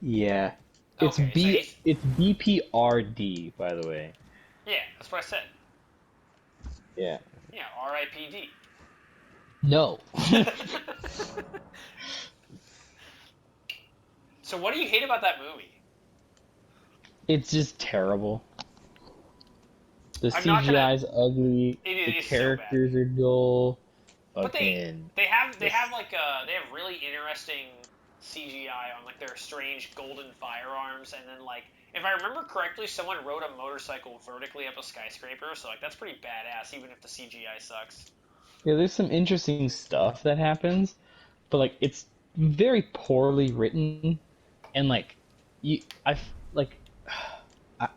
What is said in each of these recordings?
Yeah. Okay, so he's It's BPRD, by the way. yeah, that's what I said. Yeah. Yeah, R.I.P.D. No. So what do you hate about that movie? It's just terrible. The I'm not gonna. CGI's ugly, the It's so bad. characters are dull, But they fucking they have they this have like they have really interesting CGI on like their strange golden firearms, and then like if I remember correctly, someone rode a motorcycle vertically up a skyscraper, so like that's pretty badass, even if the CGI sucks. yeah, there's some interesting stuff that happens, but like it's very poorly written and like you like I,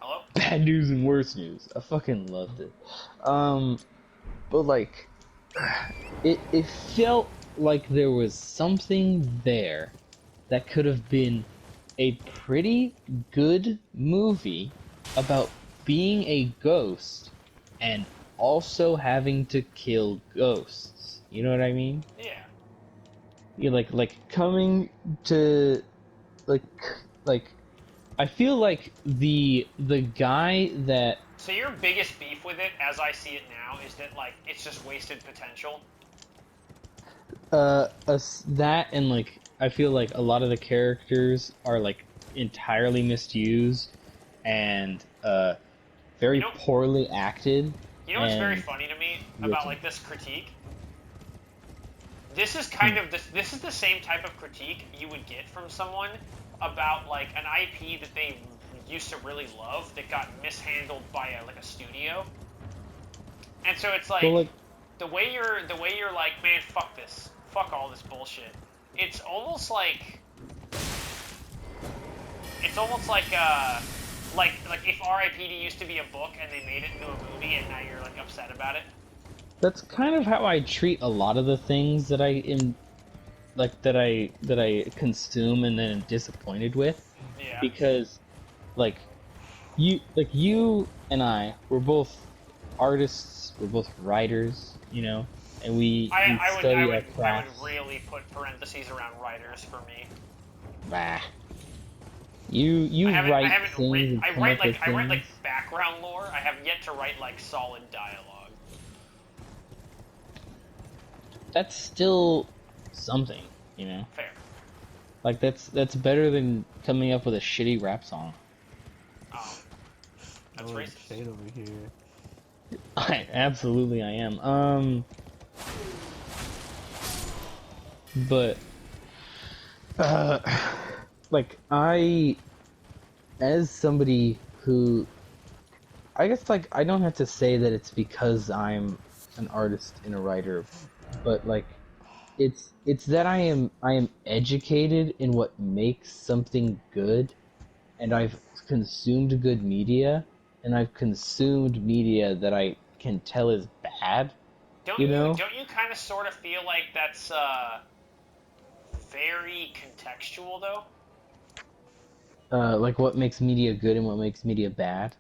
Hello? bad news and worse news. I fucking loved it. Um but like it felt like there was something there that could have been a pretty good movie about being a ghost and also having to kill ghosts. You know what I mean? Yeah. You like coming to like like I feel like the guy that So your biggest beef with it, as I see it now, is that like it's just wasted potential. that and like I feel like a lot of the characters are like entirely misused and You very know, poorly acted what's very and funny to me about written. like this critique? This is Hmm. kind of this is the same type of critique you would get from someone about like an IP that they used to really love that got mishandled by like a studio. And so it's Well, like like the way you're like, man, fuck this. Fuck all this bullshit. It's almost like it's almost like if R.I.P.D. used to be a book and they made it into a movie and now you're like upset about it. that's kind of how I treat a lot of the things that I am like that I consume and then am disappointed with Yeah. because like you and I we're both artists, we're both writers, you know, and I, we I would I study would our I would crafts. really put parentheses around writers for me. Bah. I You haven't I write haven't things written and come up with I write like things. background lore. I have yet to write like solid dialogue. That's still something, you know. Fair. Like that's better than coming up with a shitty rap song. Um, that's Oh, racist. shade over here. I am. But uh, like as somebody who, I guess like I don't have to say that it's because I'm an artist and a writer, but like it's that I am educated in what makes something good, and I've consumed good media, and I've consumed media that I can tell is bad, Don't you you know? don't you kind of sort of feel like that's very contextual though? Like what makes media good and what makes media bad.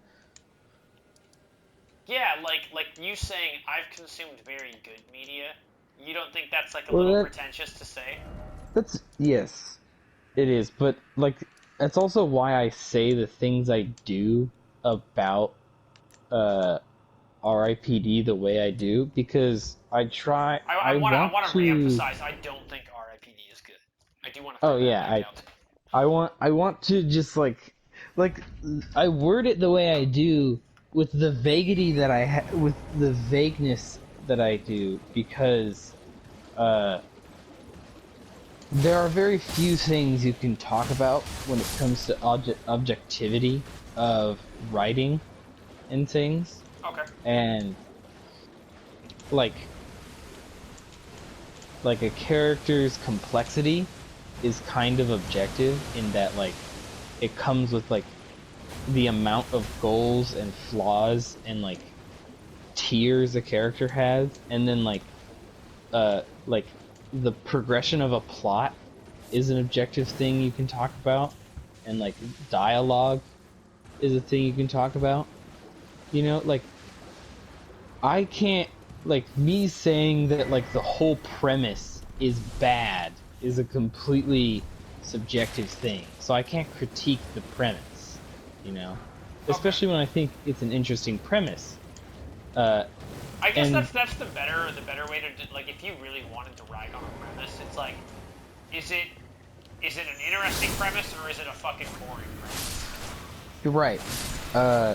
Yeah, like you saying I've consumed very good media. You don't think that's like a Well, little that pretentious to say? that's yes, it is, but like that's also why I say the things I do about uh R.I.P.D. the way I do because I I want want to to. reemphasize. I don't think R.I.P.D. is good. I do want to Oh throw that yeah, back out. I want to just like I word it the way I do with the vaguity that with the vagueness that I do because uh there are very few things you can talk about when it comes to objectivity of writing and things, Okay. and like like a character's complexity is kind of objective in that like it comes with like the amount of goals and flaws and like tiers a character has, and then like the progression of a plot is an objective thing you can talk about, and like dialogue is a thing you can talk about, you know. Like I can't like me saying that like the whole premise is bad is a completely subjective thing. So I can't critique the premise, you know, Okay. especially when I think it's an interesting premise. Uh, I guess and that's the better way to like if you really wanted to rag on a premise, it's like, is it is it an interesting premise or is it a fucking boring premise? you're right. Uh,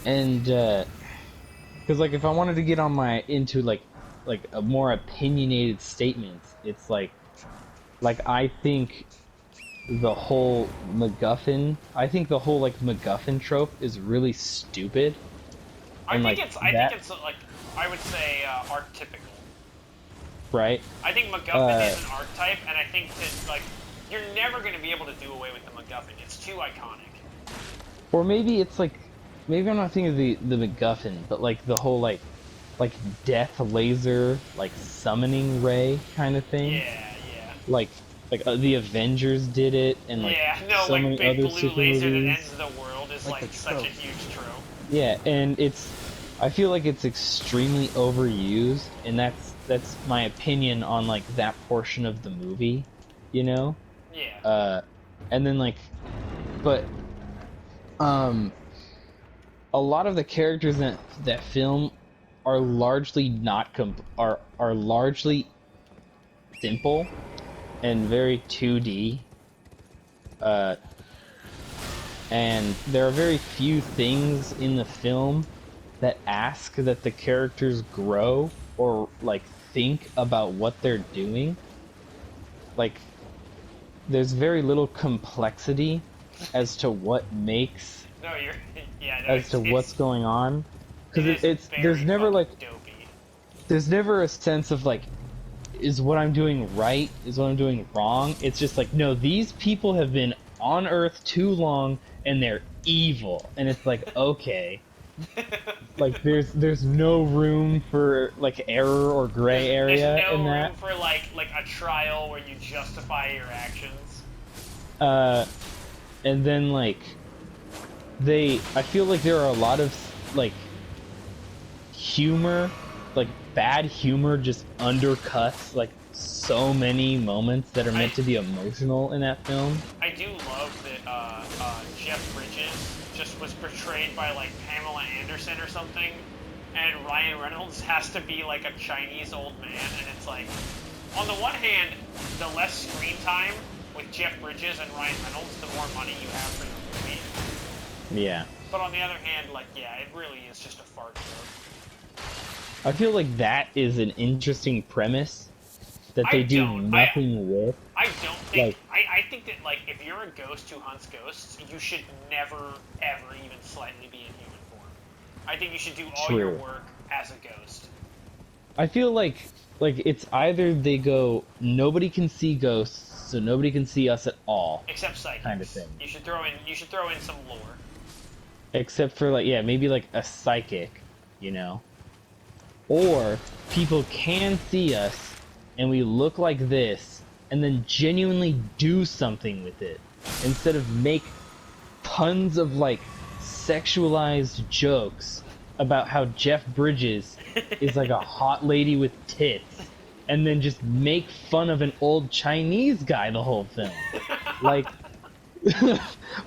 and because like if I wanted to get on my into like a more opinionated statements, it's like I think the whole MacGuffin, I think the whole like MacGuffin trope is really stupid, and like I think that, it's like I would say archetypical. right? I think MacGuffin Uh, is an archetype, and I think that like you're never going to be able to do away with the MacGuffin. It's too iconic. or maybe it's like maybe I'm not thinking of the MacGuffin, but like the whole like death laser like summoning ray kind of thing. Yeah, yeah. Like the Avengers did it, and like Yeah, no, so like many big other blue super laser that ends movies. the world is Like like a such a trope. huge trope. Yeah, and I feel like it's extremely overused, and that's my opinion on like that portion of the movie, you know? Yeah. Uh and then like but um a lot of the characters in that film are largely not are largely simple and very 2D. Uh and there are very few things in the film that ask that the characters grow or like think about what they're doing. Like there's very little complexity as to what makes No, you're. Yeah, no, as to what's going on, it because is it's very fucking dopey. there's never a sense of like, is what I'm doing right, is what I'm doing wrong. It's just like, no, these people have been on Earth too long and they're evil, and it's like, okay, like there's no room for like error or gray There's area in no room that. for like a trial where you justify your actions. uh and then like I feel like there are a lot of like humor, like bad humor just undercuts like so many moments that are I meant to be emotional in that film. I do love that Jeff Bridges just was portrayed by like Pamela Anderson or something, and Ryan Reynolds has to be like a Chinese old man, and it's like, on the one hand, the less screen time with Jeff Bridges and Ryan Reynolds, the more money you have for the movie. Yeah. But on the other hand, like, yeah, it really is just a fart joke. I feel like that is an interesting premise that they I do don't. I nothing with. I don't think. Like, I think that like if you're a ghost who hunts ghosts, you should never ever even slightly be in human form. I think you should do all your true. work as a ghost. I feel like it's either they go nobody can see ghosts, so nobody can see us at all, Except kind of psychics. thing. You should throw in some lore. Except for like, yeah, maybe like a psychic, you know? Or people can see us and we look like this and then genuinely do something with it instead of make tons of like sexualized jokes about how Jeff Bridges is like a hot lady with tits and then just make fun of an old Chinese guy the whole film. Like,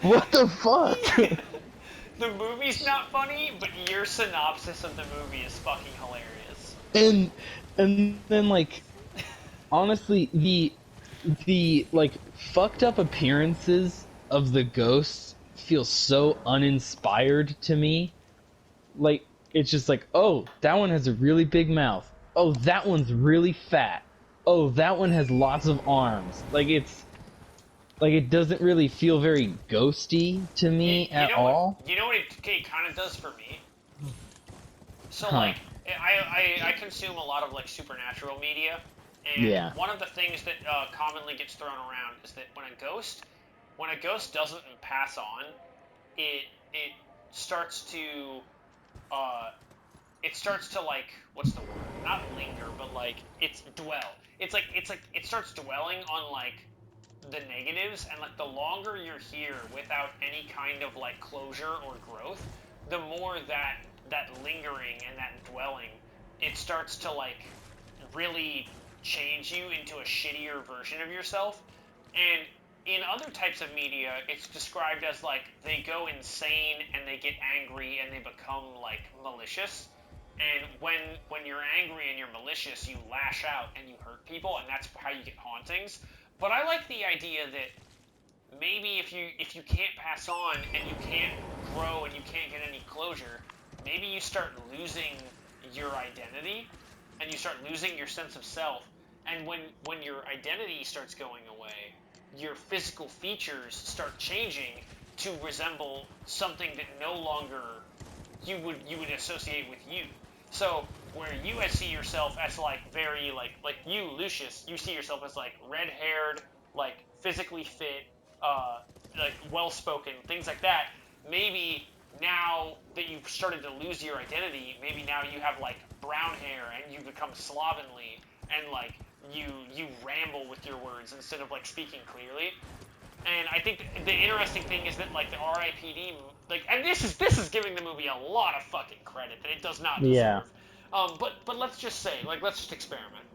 what the fuck? The movie's not funny, but your synopsis of the movie is fucking hilarious. and and then like honestly the like fucked up appearances of the ghosts feel so uninspired to me. Like it's just like, oh, that one has a really big mouth, oh, that one's really fat, oh, that one has lots of arms. Like it's like it doesn't really feel very ghosty to You, me you at know what? all. You know what it kind of does for me. So Huh. like I consume a lot of like supernatural media, and Yeah. one of the things that commonly gets thrown around is that when a ghost doesn't pass on, it starts to uh it starts to like what's the word? Not linger, but like it's dwell. It's like it starts dwelling on like the negatives, and like the longer you're here without any kind of like closure or growth, the more that lingering and that dwelling it starts to like really change you into a shittier version of yourself. And in other types of media, it's described as like they go insane and they get angry and they become like malicious. And when you're angry and you're malicious, you lash out and you hurt people, and that's how you get hauntings. But I like the idea that maybe if you can't pass on and you can't grow and you can't get any closure, maybe you start losing your identity and you start losing your sense of self. And when your identity starts going away, your physical features start changing to resemble something that no longer you would associate with you. So where you see yourself as like very like you, Lucius, you see yourself as like red haired, like physically fit, uh, like well spoken, things like that. Maybe now that you've started to lose your identity, maybe now you have like brown hair and you become slovenly and like you ramble with your words instead of like speaking clearly. And I think the interesting thing is that like the R.I.P.D. like, and this is giving the movie a lot of fucking credit that it does not Yeah. deserve. But let's just say like let's just experiment,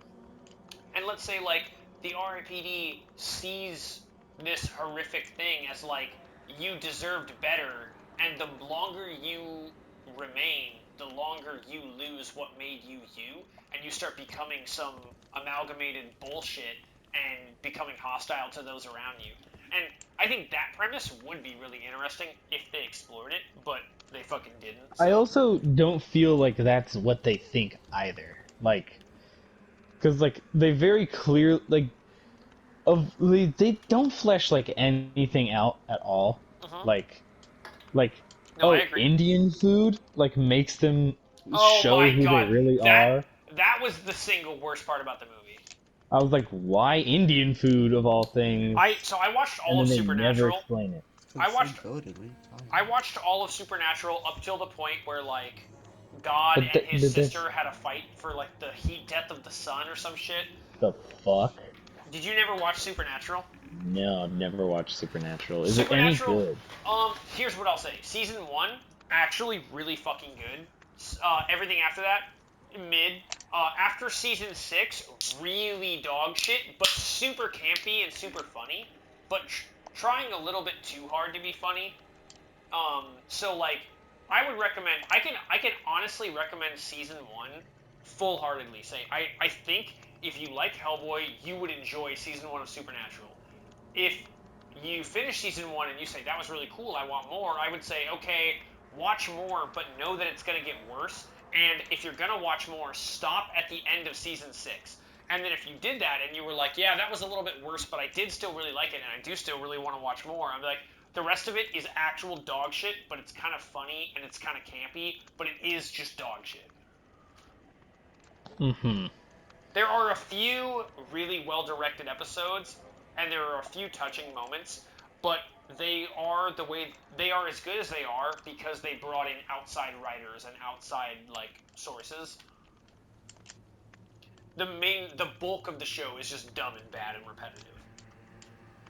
and let's say like the R.I.P.D. sees this horrific thing as like you deserved better, and the longer you remain, the longer you lose what made you you, and you start becoming some amalgamated bullshit and becoming hostile to those around you. And I think that premise would be really interesting if they explored it, but they fucking didn't. I So also don't feel like that's what they think either. Like, because like they very clear they don't flesh like anything out at all. uh-huh. Like like No, I oh, agree. Indian food like makes them Oh show my who they god, really that are. that was the single worst part about the movie. I was like, why Indian food of all things? I watched And all of then they never Supernatural. explain it. Because I it's so watched goaded. What are you talking I about? watched all of Supernatural up till the point where like God But and his that's sister had a fight for like the heat death of the sun or some shit. the fuck. Did you never watch Supernatural? No, I've never watched Supernatural. Is it any Supernatural. good? Here's what I'll say. Season one actually really fucking good. Everything after that, mid. After season six, really dog shit, but super campy and super funny, but trying a little bit too hard to be funny. So like, I would recommend. I can honestly recommend season one full heartedly. Say I think if you like Hellboy, you would enjoy season one of Supernatural. If you finish season one and you say that was really cool, I want more, I would say okay, watch more, but know that it's gonna get worse. And if you're gonna watch more, stop at the end of season six. And then if you did that and you were like, yeah, that was a little bit worse, but I did still really like it, and I do still really want to watch more, I'm like, the rest of it is actual dog shit, but it's kind of funny and it's kind of campy, but it is just dog shit. Mm-hmm. There are a few really well directed episodes, and there are a few touching moments, but they are as good as they are because they brought in outside writers and outside like sources. The bulk of the show is just dumb and bad and repetitive.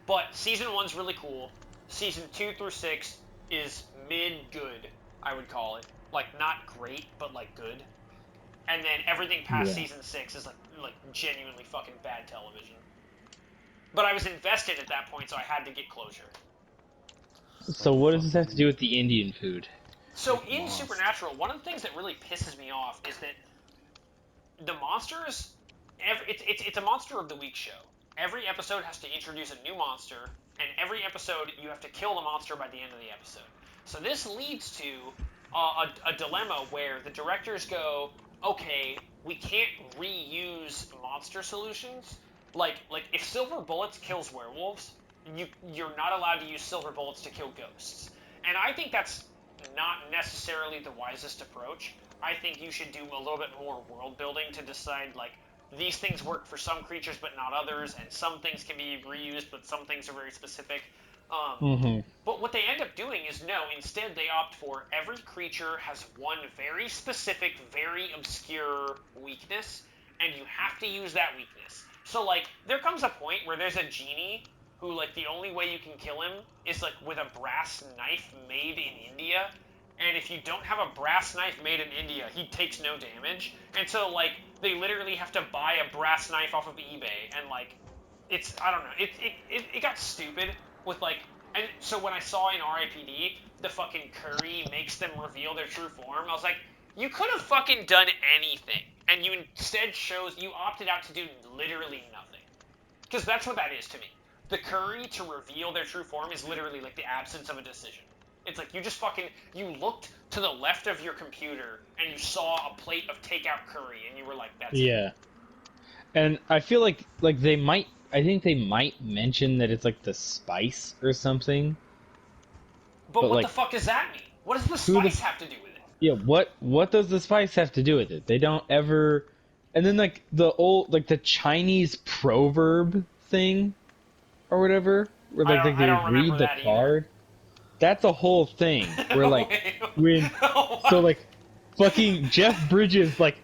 But season one's really cool. Season two through six is mid good, I would call it. Like not great, but like good. And then everything past Yeah. season six is like genuinely fucking bad television. But I was invested at that point, so I had to get closure. It's So like what does this have to do fucking. with the Indian food? It's So like in Lost. Supernatural, one of the things that really pisses me off is that the monsters, it's a monster of the week show. Every episode has to introduce a new monster, and every episode you have to kill the monster by the end of the episode. So this leads to a dilemma where the directors go, okay, we can't reuse monster solutions. Like if silver bullets kills werewolves, you're not allowed to use silver bullets to kill ghosts. And I think that's not necessarily the wisest approach. I think you should do a little bit more world building to decide like these things work for some creatures but not others, and some things can be reused but some things are very specific. Um, Mm-hmm. but what they end up doing is no, instead they opt for every creature has one very specific, very obscure weakness, and you have to use that weakness. So like there comes a point where there's a genie who like the only way you can kill him is like with a brass knife made in India, and if you don't have a brass knife made in India, he takes no damage. And so, like, they literally have to buy a brass knife off of eBay, and, like, it's, I don't know, it got stupid with, like, and so when I saw in R.I.P.D. the fucking curry makes them reveal their true form, I was like, you could have fucking done anything, and you instead you opted out to do literally nothing. Because that's what that is to me. The curry to reveal their true form is literally like the absence of a decision. It's like you just fucking you looked to the left of your computer and you saw a plate of takeout curry and you were like, that's it. Yeah. And I feel like they might I think they might mention that it's like the spice or something, But but what the like fuck does that mean? What does the who the spice have to do with it? yeah, what does the spice have to do with it? They don't ever. And then like the old like the Chinese proverb thing or whatever, where like I they don't remember read the that either. card. That's a whole thing where like Wait, when so what? like fucking Jeff Bridges like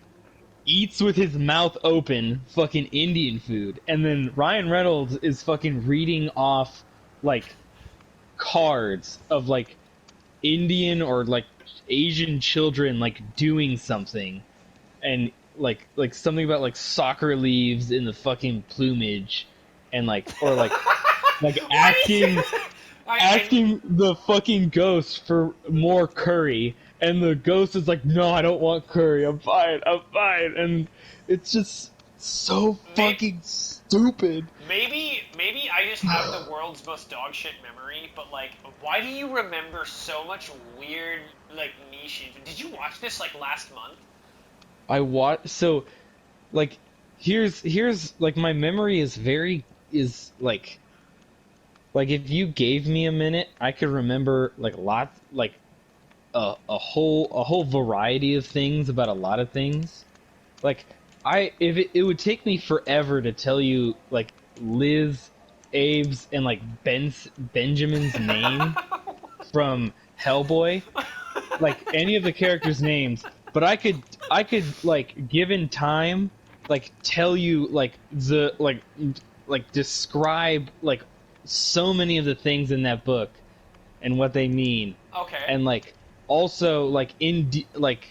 eats with his mouth open fucking Indian food, and then Ryan Reynolds is fucking reading off like cards of like Indian or like Asian children like doing something, and like something about like soccer leaves in the fucking plumage, and like or like Why do you? I asking the fucking ghost for more curry, and the ghost is like, "No, I don't want curry. I'm fine." And it's just so may, fucking stupid. maybe I just have the world's most dogshit memory, but like, why do you remember so much weird like niche? Did you watch this like last month? I watch so like here's like my memory is very is like if you gave me a minute, I could remember like lots like a whole variety of things about a lot of things. Like I if it would take me forever to tell you like Liz, Abe's, and like Benjamin's name from Hellboy, like any of the characters' names, but I could like given time like tell you like describe like so many of the things in that book and what they mean, Okay. and like also like like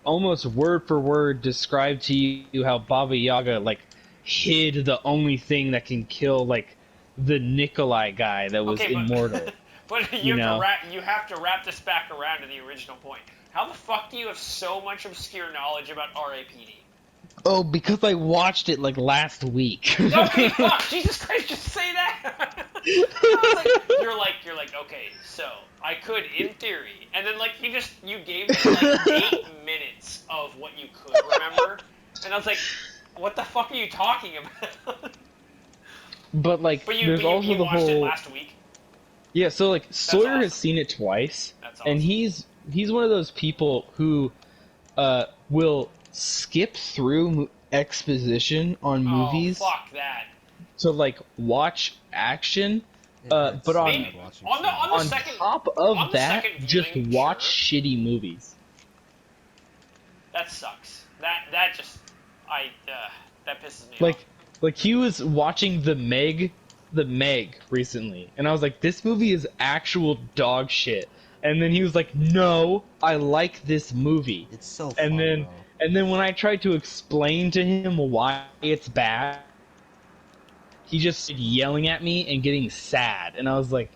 almost word for word describe to you how Baba Yaga like hid the only thing that can kill like the Nikolai guy that was Okay, immortal, but you know. you have to wrap this back around to the original point. How the fuck do you have so much obscure knowledge about R.I.P.D.? Oh, because I watched it like last week. Okay, fuck, Jesus Christ, just say that. I was like, you're like, okay, so I could in theory, and then like you gave me like 8 minutes of what you could remember, and I was like, what the fuck are you talking about? But like, there's also You the watched it whole last week. yeah. So like, That's Sawyer has awesome. seen it twice, That's and awesome. he's one of those people who will skip through exposition on Oh movies fuck that. to like watch action. It hurts But so Maybe bad watching on CG. the on second top of that, just viewing, watch sure. shitty movies. That sucks. That just that pisses me off. Like he was watching the Meg recently, and I was like, this movie is actual dog shit. And then he was like, no, I like this movie. It's so And fun, bro. when I tried to explain to him why it's bad, he just started yelling at me and getting sad. And I was like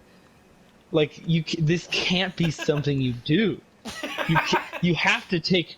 this can't be something you do. You have to take